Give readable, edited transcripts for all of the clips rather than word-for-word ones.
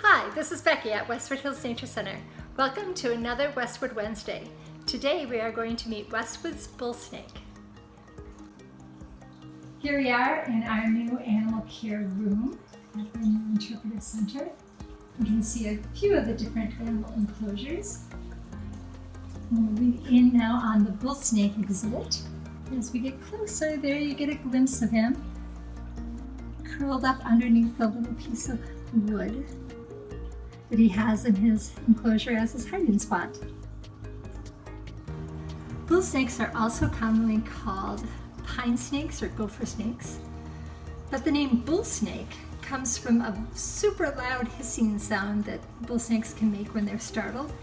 Hi, this is Becky at Westwood Hills Nature Center. Welcome to another Westwood Wednesday. Today we are going to meet Westwood's Bullsnake. Here we are in our new animal care room at the new interpretive center. You can see a few of the different animal enclosures. We'll be in now on the Bullsnake exhibit. As we get closer, there you get a glimpse of him curled up underneath the little piece of wood that he has in his enclosure as his hiding spot. Bull snakes are also commonly called pine snakes or gopher snakes, but the name bull snake comes from a super loud hissing sound that bull snakes can make when they're startled,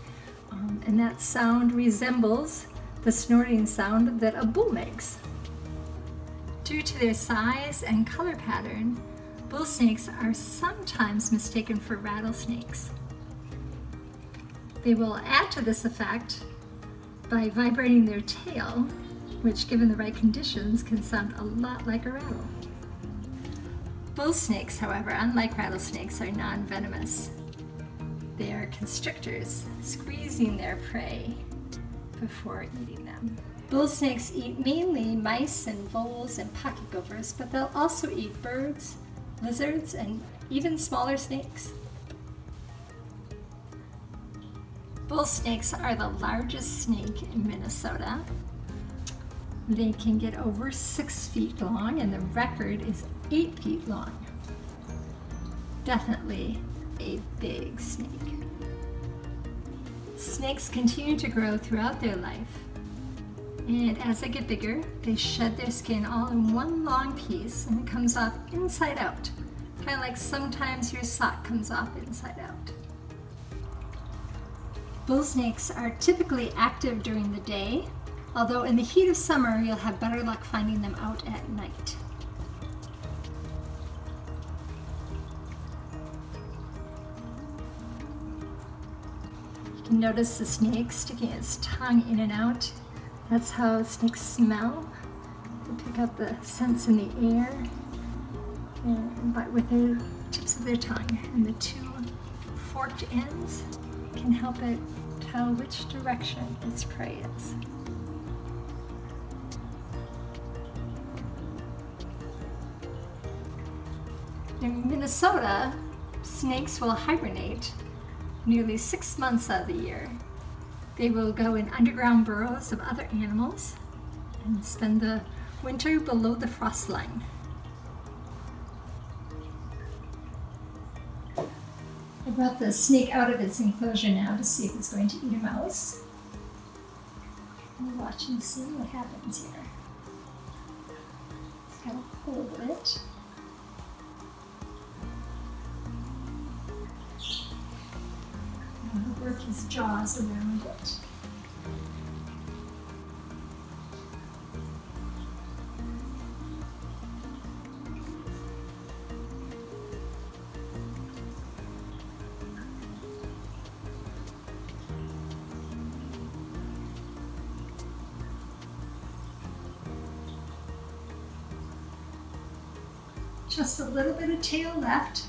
and that sound resembles the snorting sound that a bull makes. Due to their size and color pattern, bull snakes are sometimes mistaken for rattlesnakes. They will add to this effect by vibrating their tail, which given the right conditions can sound a lot like a rattle. Bull snakes, however, unlike rattlesnakes, are non-venomous. They are constrictors, squeezing their prey before eating them. Bull snakes eat mainly mice and voles and pocket gophers, but they'll also eat birds, lizards, and even smaller snakes. Bull snakes are the largest snake in Minnesota. They can get over 6 feet long, and the record is 8 feet long. Definitely a big snake. Snakes continue to grow throughout their life, and as they get bigger, they shed their skin all in one long piece, and it comes off inside out, kind of like sometimes your sock comes off inside out. Bull snakes are typically active during the day, although in the heat of summer you'll have better luck finding them out at night. You can notice the snake sticking its tongue in and out. That's how snakes smell. They pick up the scents in the air but with the tips of their tongue, and the two forked ends can help it tell which direction its prey is. In Minnesota, snakes will hibernate nearly 6 months out of the year. They will go in underground burrows of other animals and spend the winter below the frost line. I brought the snake out of its enclosure now to see if it's going to eat a mouse. We'll watch and see what happens here. Just gotta hold it. I'll work his jaws around it. Just a little bit of tail left.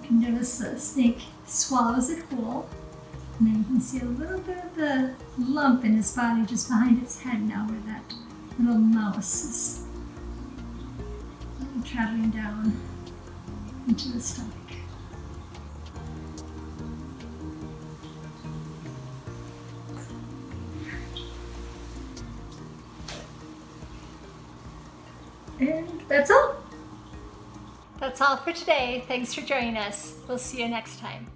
You can notice the snake swallows it whole, and then you can see a little bit of the lump in his body just behind its head now where that little mouse is traveling down into the stomach. And that's all. That's all for today. Thanks for joining us. We'll see you next time.